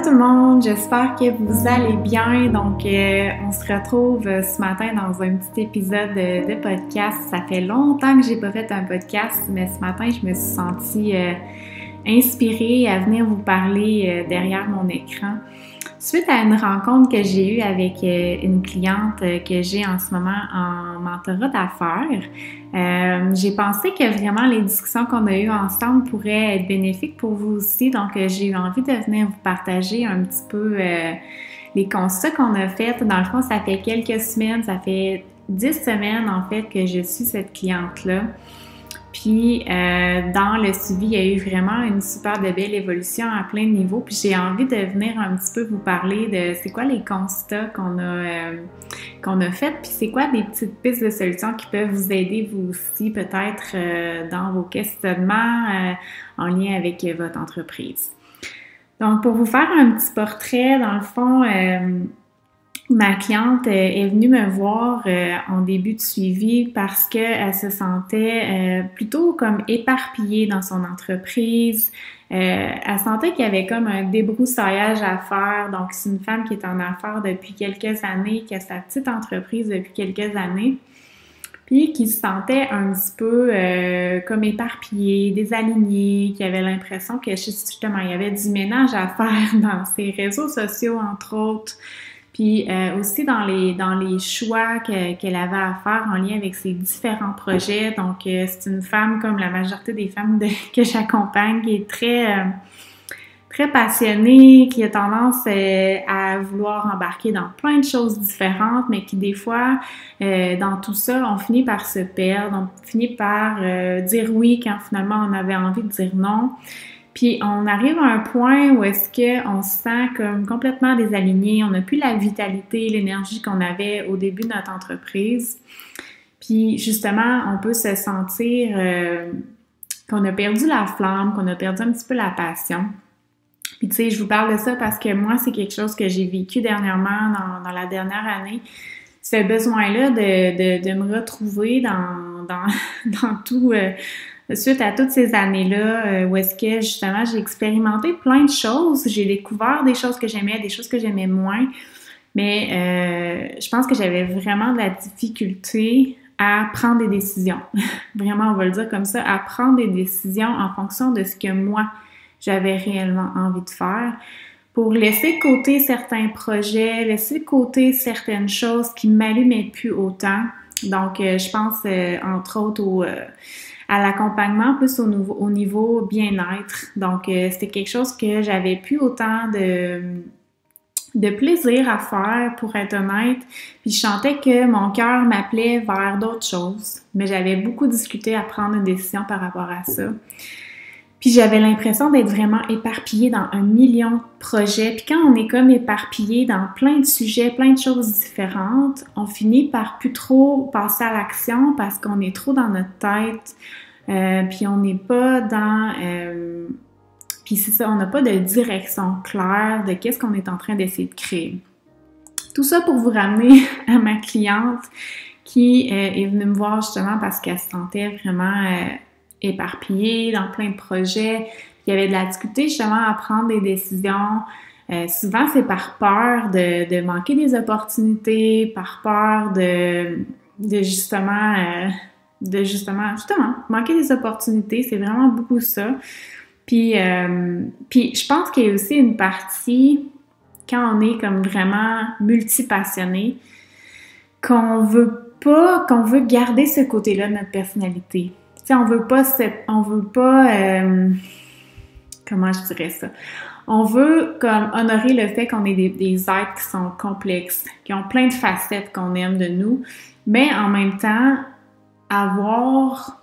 tout le monde, j'espère que vous allez bien. Donc, on se retrouve ce matin dans un petit épisode de podcast. Ça fait longtemps que j'ai pas fait un podcast, mais ce matin, je me suis sentie inspirée à venir vous parler derrière mon écran. Suite à une rencontre que j'ai eue avec une cliente que j'ai en ce moment en mentorat d'affaires, j'ai pensé que vraiment les discussions qu'on a eues ensemble pourraient être bénéfiques pour vous aussi. Donc, j'ai eu envie de venir vous partager un petit peu les constats qu'on a faits. Dans le fond, ça fait quelques semaines, ça fait 10 semaines en fait que je suis cette cliente-là. Puis, dans le suivi, il y a eu vraiment une super de belle évolution à plein de niveaux. Puis, j'ai envie de venir un petit peu vous parler de c'est quoi les constats qu'on a fait, puis c'est quoi des petites pistes de solutions qui peuvent vous aider vous aussi peut-être dans vos questionnements en lien avec votre entreprise. Donc, pour vous faire un petit portrait, dans le fond, ma cliente est venue me voir en début de suivi parce qu'elle se sentait plutôt comme éparpillée dans son entreprise. Elle sentait qu'il y avait comme un débroussaillage à faire. Donc, c'est une femme qui est en affaires depuis quelques années, qui a sa petite entreprise depuis quelques années, puis qui se sentait un petit peu comme éparpillée, désalignée, qui avait l'impression que justement, il y avait du ménage à faire dans ses réseaux sociaux, entre autres. Puis aussi dans les choix qu'elle avait à faire en lien avec ses différents projets. Donc, c'est une femme, comme la majorité des femmes que j'accompagne, qui est très passionnée, qui a tendance à vouloir embarquer dans plein de choses différentes, mais qui des fois, dans tout ça, on finit par se perdre, on finit par dire oui quand finalement on avait envie de dire non. Puis on arrive à un point où est-ce qu'on se sent comme complètement désaligné, on n'a plus la vitalité, l'énergie qu'on avait au début de notre entreprise. Puis justement, on peut se sentir qu'on a perdu la flamme, qu'on a perdu un petit peu la passion. Puis tu sais, je vous parle de ça parce que moi, c'est quelque chose que j'ai vécu dernièrement dans la dernière année. Ce besoin-là de me retrouver dans tout... suite à toutes ces années-là, où est-ce que justement j'ai expérimenté plein de choses, j'ai découvert des choses que j'aimais, des choses que j'aimais moins, mais je pense que j'avais vraiment de la difficulté à prendre des décisions. Vraiment, on va le dire comme ça, à prendre des décisions en fonction de ce que moi, j'avais réellement envie de faire, pour laisser de côté certains projets, laisser de côté certaines choses qui ne m'allumaient plus autant. Donc, je pense entre autres à l'accompagnement, plus au niveau bien-être. Donc, c'était quelque chose que j'avais plus autant de plaisir à faire, pour être honnête. Puis je sentais que mon cœur m'appelait vers d'autres choses. Mais j'avais beaucoup discuté à prendre une décision par rapport à ça. Puis j'avais l'impression d'être vraiment éparpillée dans un million de projets. Puis quand on est comme éparpillé dans plein de sujets, plein de choses différentes, on finit par plus trop passer à l'action parce qu'on est trop dans notre tête. Puis on n'est pas dans... puis c'est ça, on n'a pas de direction claire de qu'est-ce qu'on est en train d'essayer de créer. Tout ça pour vous ramener à ma cliente qui est venue me voir justement parce qu'elle se sentait vraiment... éparpillée dans plein de projets. Il y avait de la difficulté justement à prendre des décisions. Souvent, c'est par peur de manquer des opportunités, par peur de justement manquer des opportunités. C'est vraiment beaucoup ça. Puis je pense qu'il y a aussi une partie, quand on est comme vraiment multipassionné, qu'on veut garder ce côté-là de notre personnalité. Tu sais, on veut pas, comment je dirais ça? On veut comme honorer le fait qu'on est des êtres qui sont complexes, qui ont plein de facettes qu'on aime de nous, mais en même temps, avoir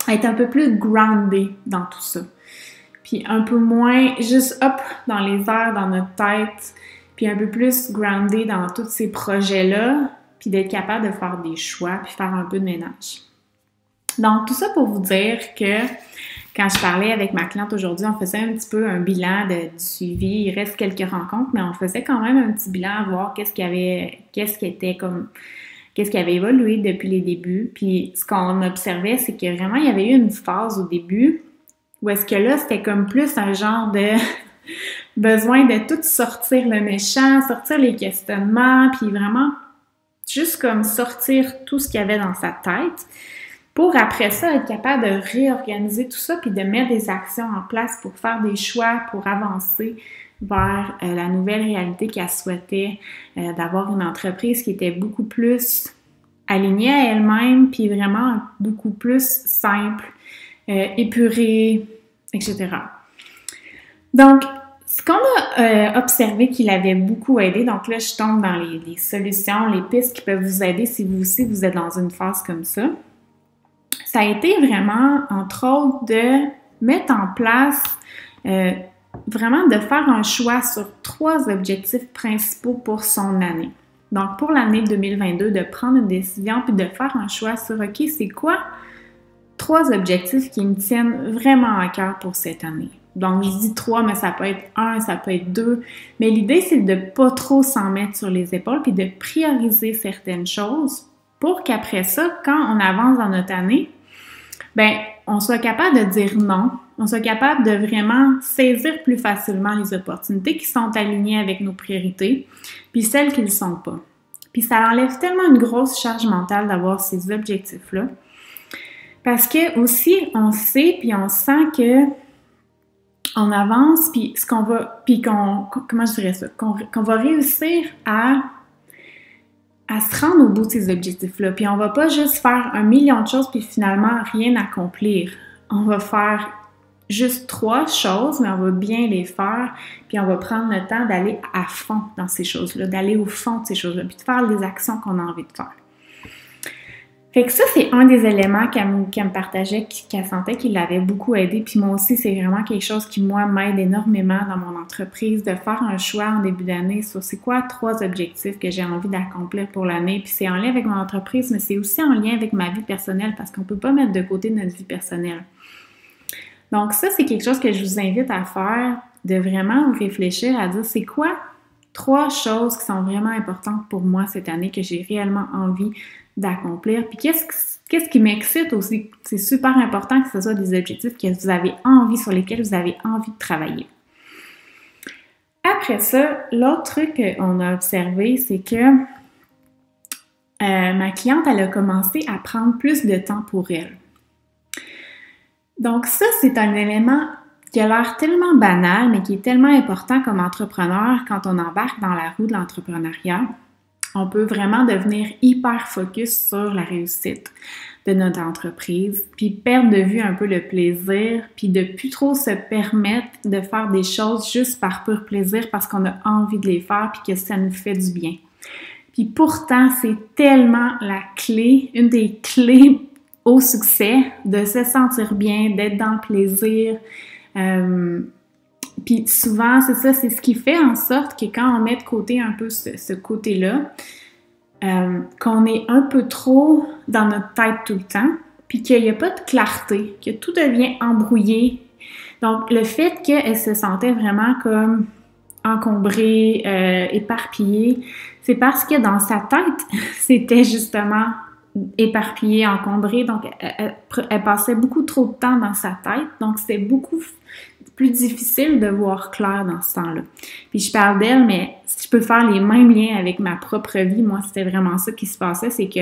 être un peu plus groundé dans tout ça. Puis un peu moins juste dans les airs, dans notre tête, puis un peu plus groundé dans tous ces projets-là, puis d'être capable de faire des choix, puis faire un peu de ménage. Donc, tout ça pour vous dire que quand je parlais avec ma cliente aujourd'hui, on faisait un petit peu un bilan du suivi. Il reste quelques rencontres, mais on faisait quand même un petit bilan à voir qu'est-ce qui avait évolué depuis les débuts. Puis, ce qu'on observait, c'est que vraiment, il y avait eu une phase au début Ou est-ce que là, c'était comme plus un genre de besoin de tout sortir le méchant, sortir les questionnements, puis vraiment juste comme sortir tout ce qu'il y avait dans sa tête pour après ça être capable de réorganiser tout ça puis de mettre des actions en place pour faire des choix, pour avancer vers la nouvelle réalité qu'elle souhaitait, d'avoir une entreprise qui était beaucoup plus alignée à elle-même puis vraiment beaucoup plus simple, épurée, etc. Donc, ce qu'on a observé qui l'avait beaucoup aidé, donc là, je tombe dans les solutions, les pistes qui peuvent vous aider si vous aussi, vous êtes dans une phase comme ça. Ça a été vraiment, entre autres, de mettre en place, vraiment de faire un choix sur 3 objectifs principaux pour son année. Donc, pour l'année 2022, de prendre une décision puis de faire un choix sur, OK, c'est quoi 3 objectifs qui me tiennent vraiment à cœur pour cette année? Donc, je dis 3, mais ça peut être 1, ça peut être 2. Mais l'idée, c'est de pas trop s'en mettre sur les épaules puis de prioriser certaines choses pour qu'après ça, quand on avance dans notre année, ben, on soit capable de dire non, on soit capable de vraiment saisir plus facilement les opportunités qui sont alignées avec nos priorités, puis celles qui ne le sont pas. Puis ça enlève tellement une grosse charge mentale d'avoir ces objectifs-là. Parce que aussi, on sait, puis on sent que on avance, puis comment je dirais ça, qu'on va réussir à se rendre au bout de ces objectifs-là. Puis on va pas juste faire 1 million de choses puis finalement rien accomplir. On va faire juste 3 choses, mais on va bien les faire, puis on va prendre le temps d'aller à fond dans ces choses-là, d'aller au fond de ces choses-là, puis de faire les actions qu'on a envie de faire. Fait que ça, c'est un des éléments qu'elle me partageait, qu'elle sentait qu'il l'avait beaucoup aidé. Puis moi aussi, c'est vraiment quelque chose qui, moi, m'aide énormément dans mon entreprise, de faire un choix en début d'année sur c'est quoi 3 objectifs que j'ai envie d'accomplir pour l'année. Puis c'est en lien avec mon entreprise, mais c'est aussi en lien avec ma vie personnelle parce qu'on peut pas mettre de côté notre vie personnelle. Donc ça, c'est quelque chose que je vous invite à faire, de vraiment réfléchir à dire c'est quoi 3 choses qui sont vraiment importantes pour moi cette année que j'ai réellement envie d'accomplir. Puis qu'est-ce qui m'excite aussi? C'est super important que ce soit des objectifs que vous avez envie, sur lesquels vous avez envie de travailler. Après ça, l'autre truc qu'on a observé, c'est que ma cliente, elle a commencé à prendre plus de temps pour elle. Donc ça, c'est un élément qui a l'air tellement banal, mais qui est tellement important comme entrepreneur quand on embarque dans la roue de l'entrepreneuriat. On peut vraiment devenir hyper focus sur la réussite de notre entreprise, puis perdre de vue un peu le plaisir, puis de plus trop se permettre de faire des choses juste par pur plaisir parce qu'on a envie de les faire puis que ça nous fait du bien. Puis pourtant, c'est tellement la clé, une des clés au succès, de se sentir bien, d'être dans le plaisir. Puis souvent, c'est ça, c'est ce qui fait en sorte que quand on met de côté un peu ce côté-là, qu'on est un peu trop dans notre tête tout le temps, puis qu'il n'y a pas de clarté, que tout devient embrouillé. Donc, le fait qu'elle se sentait vraiment comme encombrée, éparpillée, c'est parce que dans sa tête, c'était justement éparpillé, encombré, donc elle passait beaucoup trop de temps dans sa tête, donc c'était beaucoup plus difficile de voir clair dans ce temps-là. Puis je parle d'elle, mais si je peux faire les mêmes liens avec ma propre vie, moi c'était vraiment ça qui se passait, c'est que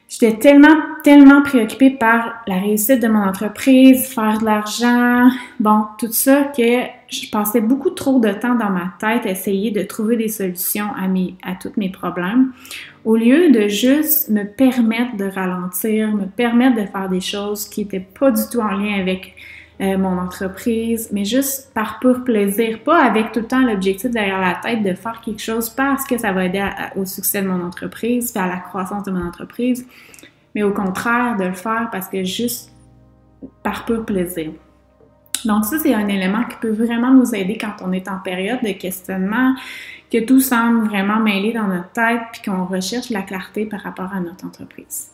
j'étais tellement préoccupée par la réussite de mon entreprise, faire de l'argent, bon, tout ça, que je passais beaucoup trop de temps dans ma tête à essayer de trouver des solutions à tous mes problèmes, au lieu de juste me permettre de ralentir, me permettre de faire des choses qui n'étaient pas du tout en lien avec mon entreprise, mais juste par pur plaisir, pas avec tout le temps l'objectif derrière la tête de faire quelque chose parce que ça va aider au succès de mon entreprise, puis à la croissance de mon entreprise, mais au contraire de le faire parce que juste par pur plaisir. Donc ça, c'est un élément qui peut vraiment nous aider quand on est en période de questionnement, que tout semble vraiment mêlé dans notre tête, puis qu'on recherche la clarté par rapport à notre entreprise.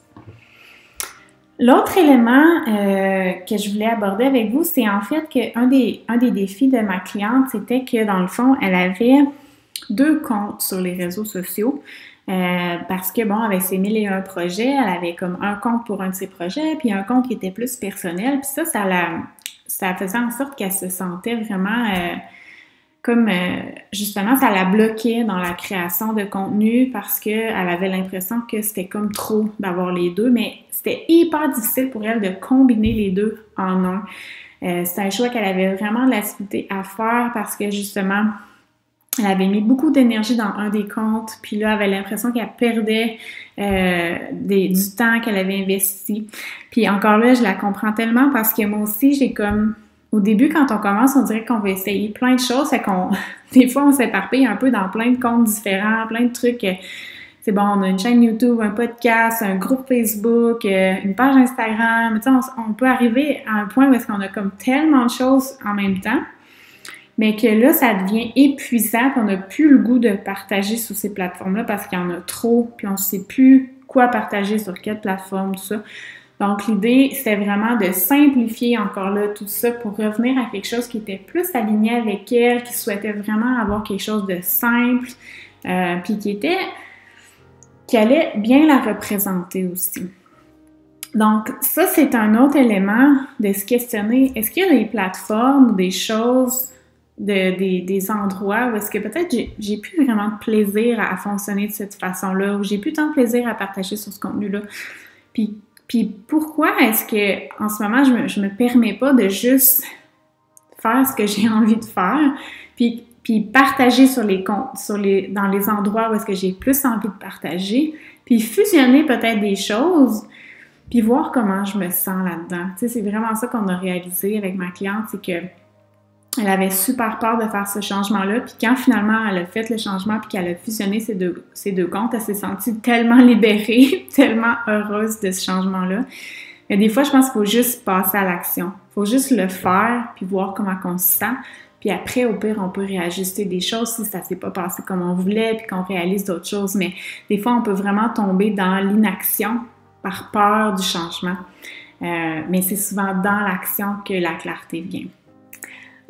L'autre élément que je voulais aborder avec vous, c'est en fait qu'un des défis de ma cliente, c'était que dans le fond, elle avait 2 comptes sur les réseaux sociaux parce que, bon, avec ses 1001 projets, elle avait comme un compte pour un de ses projets, puis un compte qui était plus personnel, puis ça ça faisait en sorte qu'elle se sentait vraiment comme justement ça la bloquait dans la création de contenu parce qu'elle avait l'impression que c'était comme trop d'avoir les deux, mais c'était hyper difficile pour elle de combiner les deux en un. C'était un choix qu'elle avait vraiment de la difficulté à faire parce que justement, elle avait mis beaucoup d'énergie dans un des comptes, puis là, elle avait l'impression qu'elle perdait du temps qu'elle avait investi. Puis encore là, je la comprends tellement parce que moi aussi, j'ai comme... Au début, quand on commence, on dirait qu'on va essayer plein de choses, fait qu'on... Des fois, on s'éparpille un peu dans plein de comptes différents, plein de trucs... C'est bon, on a une chaîne YouTube, un podcast, un groupe Facebook, une page Instagram. Tu sais, on peut arriver à un point où est-ce qu'on a comme tellement de choses en même temps, mais que là, ça devient épuisant, puis on n'a plus le goût de partager sur ces plateformes-là parce qu'il y en a trop, puis on ne sait plus quoi partager sur quelle plateforme, tout ça. Donc, l'idée, c'était vraiment de simplifier encore là tout ça pour revenir à quelque chose qui était plus aligné avec elle, qui souhaitait vraiment avoir quelque chose de simple, puis qui allait bien la représenter aussi. Donc, ça, c'est un autre élément de se questionner. Est-ce qu'il y a des plateformes ou des choses, des endroits où est-ce que peut-être j'ai plus vraiment de plaisir à fonctionner de cette façon-là, ou j'ai plus tant de plaisir à partager sur ce contenu-là? Puis pourquoi est-ce que en ce moment, je me permets pas de juste faire ce que j'ai envie de faire, puis partager sur les comptes, dans les endroits où est-ce que j'ai plus envie de partager, puis fusionner peut-être des choses, puis voir comment je me sens là-dedans. Tu sais, c'est vraiment ça qu'on a réalisé avec ma cliente, c'est que elle avait super peur de faire ce changement-là, puis quand finalement elle a fait le changement puis qu'elle a fusionné ces deux comptes, elle s'est sentie tellement libérée, tellement heureuse de ce changement-là. Mais des fois, je pense qu'il faut juste passer à l'action. Il faut juste le faire, puis voir comment on se sent. Puis après, au pire, on peut réajuster des choses si ça s'est pas passé comme on voulait, puis qu'on réalise d'autres choses. Mais des fois, on peut vraiment tomber dans l'inaction par peur du changement. Mais c'est souvent dans l'action que la clarté vient.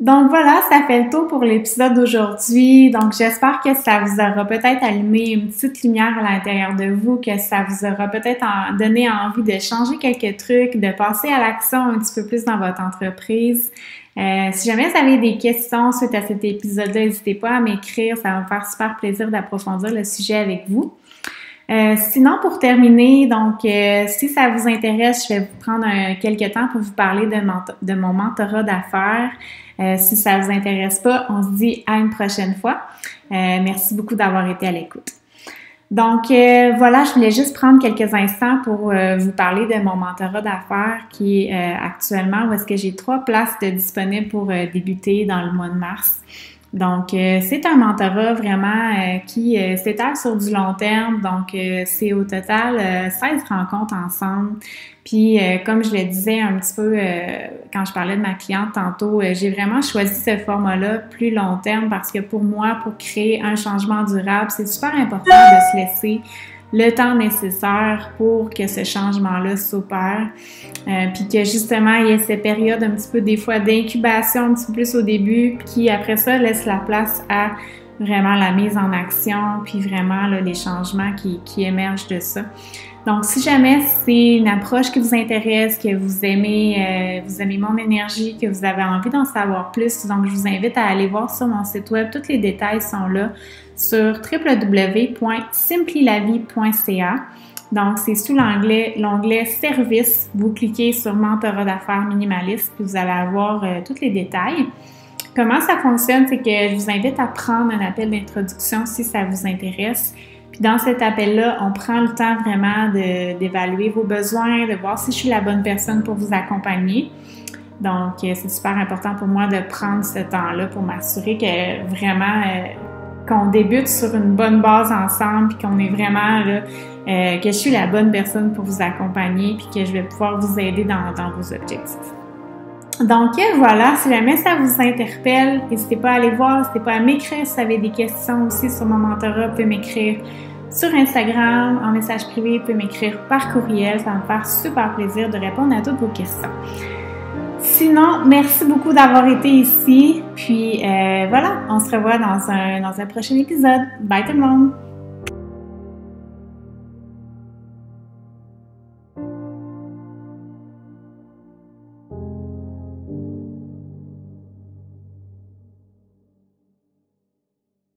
Donc voilà, ça fait le tour pour l'épisode d'aujourd'hui. Donc j'espère que ça vous aura peut-être allumé une petite lumière à l'intérieur de vous, que ça vous aura peut-être donné envie de changer quelques trucs, de passer à l'action un petit peu plus dans votre entreprise. Si jamais vous avez des questions suite à cet épisode-là, n'hésitez pas à m'écrire, ça va me faire super plaisir d'approfondir le sujet avec vous. Sinon, pour terminer, donc si ça vous intéresse, je vais vous prendre quelques temps pour vous parler de mon mentorat d'affaires. Si ça vous intéresse pas, on se dit à une prochaine fois. Merci beaucoup d'avoir été à l'écoute. Donc voilà, je voulais juste prendre quelques instants pour vous parler de mon mentorat d'affaires qui est actuellement où est-ce que j'ai 3 places disponibles pour débuter dans le mois de mars. Donc, c'est un mentorat vraiment qui s'étale sur du long terme. Donc, c'est au total 16 rencontres ensemble. Puis, comme je le disais un petit peu quand je parlais de ma cliente tantôt, j'ai vraiment choisi ce format-là plus long terme parce que pour moi, pour créer un changement durable, c'est super important de se laisser le temps nécessaire pour que ce changement-là s'opère, puis que justement, il y ait ces périodes un petit peu des fois d'incubation, un petit peu plus au début, puis qui après ça laisse la place à vraiment la mise en action, puis vraiment là, les changements qui émergent de ça. Donc, si jamais c'est une approche qui vous intéresse, que vous aimez mon énergie, que vous avez envie d'en savoir plus, donc je vous invite à aller voir sur mon site web. Tous les détails sont là sur www.simplylavie.ca. Donc, c'est sous l'onglet Services. Vous cliquez sur Mentorat d'affaires minimaliste, puis vous allez avoir tous les détails. Comment ça fonctionne? C'est que je vous invite à prendre un appel d'introduction si ça vous intéresse. Puis dans cet appel-là, on prend le temps vraiment d'évaluer vos besoins, de voir si je suis la bonne personne pour vous accompagner. Donc, c'est super important pour moi de prendre ce temps-là pour m'assurer que vraiment qu'on débute sur une bonne base ensemble, puis qu'on est vraiment là, que je suis la bonne personne pour vous accompagner, puis que je vais pouvoir vous aider dans vos objectifs. Donc voilà, si jamais ça vous interpelle, n'hésitez pas à aller voir, n'hésitez pas à m'écrire si vous avez des questions aussi sur mon mentorat, vous pouvez m'écrire sur Instagram, en message privé, vous pouvez m'écrire par courriel, ça va me faire super plaisir de répondre à toutes vos questions. Sinon, merci beaucoup d'avoir été ici, puis voilà, on se revoit dans un prochain épisode. Bye tout le monde!